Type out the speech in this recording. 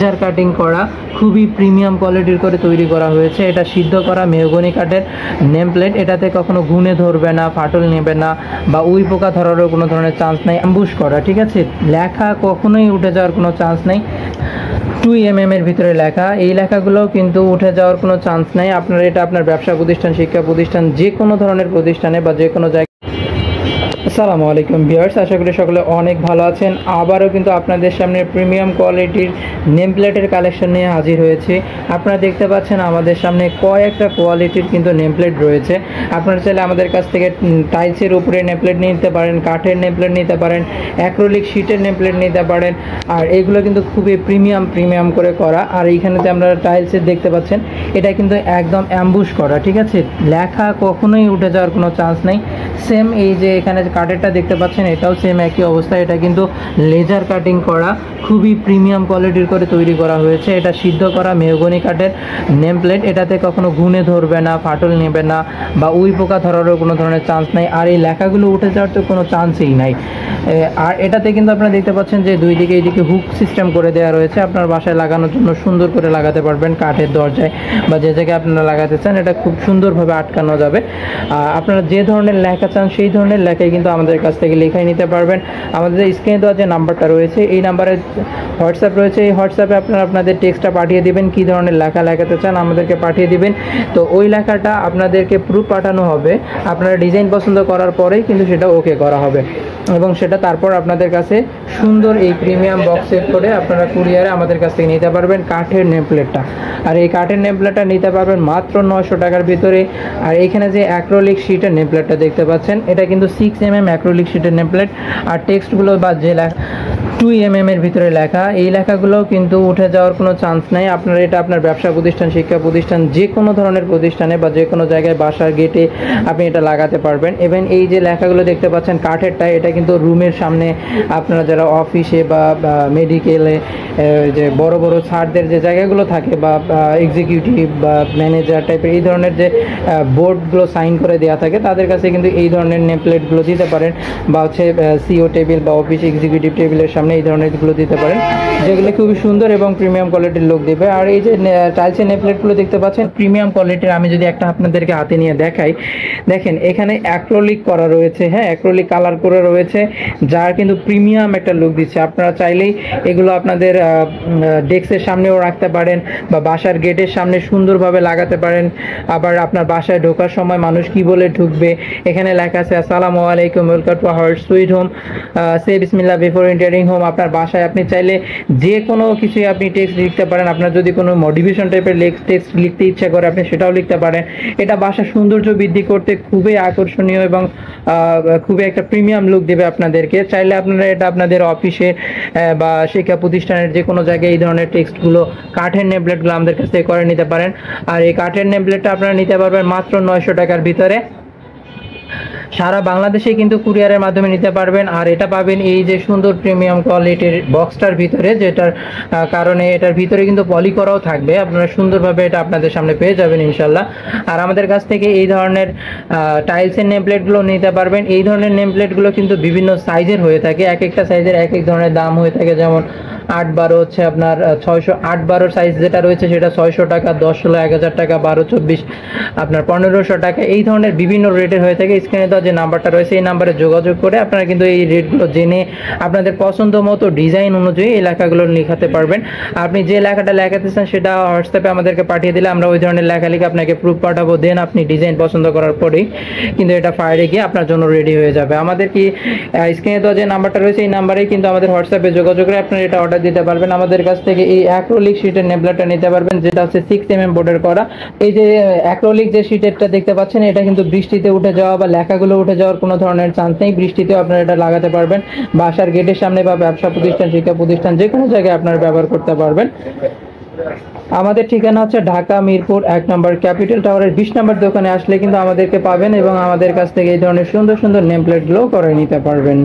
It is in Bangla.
লেজার কাটিং করা খুবই প্রিমিয়াম কোয়ালিটির করে তৈরি করা হয়েছে। এটা সিদ্ধ করা মেহগনি কাঠের নেম প্লেট। এটাতে কখনো গুনে ধরবে না, ফাটল নেবে না বা উই পোকা ধরারও কোনো ধরনের চান্স নাই। অ্যাম্বুশ করা, ঠিক আছে, লেখা কখনোই উঠে যাওয়ার কোনো চান্স নেই। 2mm এর ভিতরে লেখা, এই লেখাগুলোও কিন্তু উঠে যাওয়ার কোনো চান্স নাই। আপনার এটা আপনার ব্যবসা প্রতিষ্ঠান, শিক্ষা প্রতিষ্ঠান, যে কোনো ধরনের প্রতিষ্ঠানে বা যে কোনো জায়গায়। আসসালামু আলাইকুম ভিউয়ার্স, আশা করি সকলে অনেক ভালো আছেন। আবারও কিন্তু আপনাদের সামনে প্রিমিয়াম কোয়ালিটির নেম প্লেটের কালেকশন নিয়ে হাজির হয়েছে। আপনারা দেখতে পাচ্ছেন আমাদের সামনে কয়েকটা কোয়ালিটির কিন্তু নেম প্লেট রয়েছে। আপনারা চাইলে আমাদের কাছ থেকে টাইলসের উপরে নেম প্লেট নিতে পারেন, কাঠের নেম প্লেট নিতে পারেন, অ্যাক্রিলিক শীটের নেম প্লেট নিতে পারেন। আর এগুলো কিন্তু খুবই প্রিমিয়াম করে করা। আর এইখানেতে আমরা টাইলসের দেখতে পাচ্ছেন, এটা কিন্তু একদম অ্যাম্বুশ করা, ঠিক আছে, লেখা কখনোই উঠে যাওয়ার কোনো চান্স নেই। সেম এই যে এখানে কাঠেরটা দেখতে পাচ্ছেন, এটাও সেম একই অবস্থা। এটা কিন্তু লেজার কাটিং করা খুবই প্রিমিয়াম কোয়ালিটির করে তৈরি করা হয়েছে। এটা সিদ্ধ করা মেহগনি কাঠের নেম প্লেট। এটাতে কখনো গুনে ধরবে না, ফাটল নেবে না বা উই পোকা ধরারও কোনো ধরনের চান্স নাই। আর এই লেখাগুলো উঠে যাওয়ার তো কোনো চান্সই নাই। আর এটাতে কিন্তু আপনারা দেখতে পাচ্ছেন যে দুই দিকে এইদিকে হুক সিস্টেম করে দেওয়া রয়েছে। আপনার বাসায় লাগানোর জন্য সুন্দর করে লাগাতে পারবেন, কাঠের দরজায় বা যে জায়গায় আপনারা লাগাতে চান এটা খুব সুন্দরভাবে আটকানো যাবে। আপনারা যে ধরনের লেখা চান সেই ধরনের লেখাই কিন্তু আমাদের কাছ থেকে লেখাই নিতে পারবেন। আমাদের স্ক্রিনে দেওয়া যে নাম্বারটা রয়েছে, এই নাম্বারে হোয়াটসঅ্যাপ রয়েছে। এই হোয়াটসঅ্যাপে আপনারা আপনাদের টেক্সটটা পাঠিয়ে দিবেন, কী ধরনের লেখা লেখাতে চান আমাদেরকে পাঠিয়ে দিবেন। তো ওই লেখাটা আপনাদেরকে প্রুফ পাঠানো হবে। আপনারা ডিজাইন পছন্দ করার পরেই কিন্তু সেটা ওকে করা হবে এবং সেটা তারপর আপনাদের কাছে সুন্দর এই প্রিমিয়াম বক্স সেট করে আপনারা কুরিয়ারে আমাদের কাছ থেকে নিতে পারবেন কাঠের নেম প্লেটটা। আর এই কাঠের নেম প্লেটটা নিতে পারবেন মাত্র 900 টাকার ভিতরে। আর এইখানে যে অ্যাক্রিলিক শীটের নেম প্লেটটা দেখতে পাচ্ছেন, এটা কিন্তু 6mm অ্যাক্রিলিক শীটের নেম প্লেট। আর টেক্সটগুলো বা যে 2mm এর ভিতরে লেখা, এই লেখাগুলোও কিন্তু উঠে যাওয়ার কোনো চান্স নাই। আপনার এটা আপনার ব্যবসা প্রতিষ্ঠান, শিক্ষা প্রতিষ্ঠান, যে কোনো ধরনের প্রতিষ্ঠানে বা যে কোনো জায়গায় বাসার গেটে আপনি এটা লাগাতে পারবেন। এবং এই যে লেখাগুলো দেখতে পাচ্ছেন কাঠেরটা, এটা কিন্তু রুমের সামনে আপনারা যারা অফিসে বা মেডিকেলে যে বড় বড় স্যারদের যে জায়গাগুলো থাকে বা এক্সিকিউটিভ বা ম্যানেজার টাইপের এই ধরনের যে বোর্ডগুলো সাইন করে দেওয়া থাকে, তাদের কাছে কিন্তু এই ধরনের নেম প্লেটগুলো দিতে পারেন। বা হচ্ছে সিও টেবিল বা অফিস এক্সিকিউটিভ টেবিলের সামনে এই ধরনেরগুলো দিতে পারেন, যেগুলো খুবই সুন্দর এবং প্রিমিয়াম কোয়ালিটির লোক দেবে। আর এই যে টাইলসের নেম প্লেটগুলো দেখতে পাচ্ছেন প্রিমিয়াম কোয়ালিটির, আমি যদি একটা আপনাদেরকে হাতে নিয়ে দেখাই, দেখেন এখানে অ্যাক্রিলিক করা রয়েছে, হ্যাঁ, অ্যাক্রিলিক কালার করে রয়েছে, যার কিন্তু প্রিমিয়াম একটা লুক দিচ্ছে। আপনারা চাইলেই এগুলো আপনাদের ডেস্কের সামনেও রাখতে পারেন বা বাসার গেটের সামনে সুন্দরভাবে লাগাতে পারেন। আবার আপনার বাসায় ঢোকার সময় মানুষ কি বলে ঢুকবে, এখানে লেখা আছে আসসালামু আলাইকুম, welcome to our sweet home, সে বিসমিল্লাহ বিফোর এন্টারিং হোম। আপনার বাসায় আপনি চাইলে যে কোনো কিছুই আপনি টেক্সট লিখতে পারেন। আপনার যদি কোনো মোটিভেশন টাইপের টেক্সট লিখতে ইচ্ছা করে আপনি সেটাও লিখতে পারেন। এটা বাসার সৌন্দর্য বৃদ্ধি করতে খুবই আকর্ষণীয় এবং খুবই একটা প্রিমিয়াম লুক দেবে আপনাদেরকে। চাইলে আপনারা এটা আপনাদের অফিসে বা শিক্ষা প্রতিষ্ঠানের যে কোনো জায়গায় এই ধরনের টেক্সটগুলো, কাঠের নেম প্লেটগুলো আমাদের কাছ থেকে করে নিতে পারেন। আর এই কাঠের নেম প্লেটটা আপনারা নিতে পারবেন মাত্র 900 টাকার ভিতরে। সারা বাংলাদেশে কিন্তু কুরিয়ারের মাধ্যমে নিতে পারবেন। আর এটা পাবেন এই যে সুন্দর প্রিমিয়াম কোয়ালিটির বক্সটার ভিতরে, যেটার কারণে এটার ভিতরে কিন্তু পলি করাও থাকবে। আপনারা সুন্দরভাবে এটা আপনাদের সামনে পেয়ে যাবেন ইনশাল্লাহ। আর আমাদের কাছ থেকে এই ধরনের টাইলসের নেম প্লেটগুলো নিতে পারবেন। এই ধরনের নেম প্লেটগুলো কিন্তু বিভিন্ন সাইজের হয়ে থাকে, এক একটা সাইজের এক এক ধরনের দাম হয়ে থাকে। যেমন 8-12 হচ্ছে আপনার 600, 8-12 সাইজ যেটা রয়েছে সেটা 600 টাকা, 10-16, 1000 টাকা, 12-24 আপনার 1500 টাকা, এই ধরনের বিভিন্ন রেটের হয়ে থাকে। স্ক্রিনে দেওয়া যে নাম্বারটা রয়েছে এই নাম্বারে যোগাযোগ করে আপনারা কিন্তু এই রেটগুলো জেনে আপনাদের পছন্দ মতো ডিজাইন অনুযায়ী এই লেখাগুলো লেখাতে পারবেন। আপনি যে লেখাটা লেখাতে চান সেটা হোয়াটসঅ্যাপে আমাদেরকে পাঠিয়ে দিলে আমরা ওই ধরনের লেখা লিখে আপনাকে প্রুফ পাঠাবো। দেন আপনি ডিজাইন পছন্দ করার পরেই কিন্তু এটা ফায়ারে গিয়ে আপনার জন্য রেডি হয়ে যাবে। আমাদের কি স্ক্রিনে দেওয়া যে নাম্বারটা রয়েছে এই নাম্বারেই কিন্তু আমাদের হোয়াটসঅ্যাপে যোগাযোগ করে আপনারা এটা অর্ডার দিতে পারবেন। আমাদের কাছ থেকে এই অ্যাক্রিলিক শীটের নেম প্লেটটা নিতে পারবেন, যেটা হচ্ছে 6mm বোর্ডের করা। এই যে অ্যাক্রিলিক যে শীটেরটা দেখতে পাচ্ছেন, এটা কিন্তু বৃষ্টিতে উঠে যাওয়া বা লেখাগুলো উঠে যাওয়ার কোনো ধরনের চান্স নেই। বৃষ্টিতেও আপনারা এটা লাগাতে পারবেন, বাসার গেটের সামনে বা ব্যবসা প্রতিষ্ঠান, শিক্ষা প্রতিষ্ঠান, যে কোনো জায়গায় আপনারা ব্যবহার করতে পারবেন। আমাদের ঠিকানা হচ্ছে ঢাকা মিরপুর 1 নম্বর ক্যাপিটাল টাওয়ারের 20 নম্বর দোকানে আসলে কিন্তু আমাদেরকে পাবেন এবং আমাদের কাছ থেকে এই ধরনের সুন্দর সুন্দর নেম প্লেটগুলো করে নিতে পারবেন।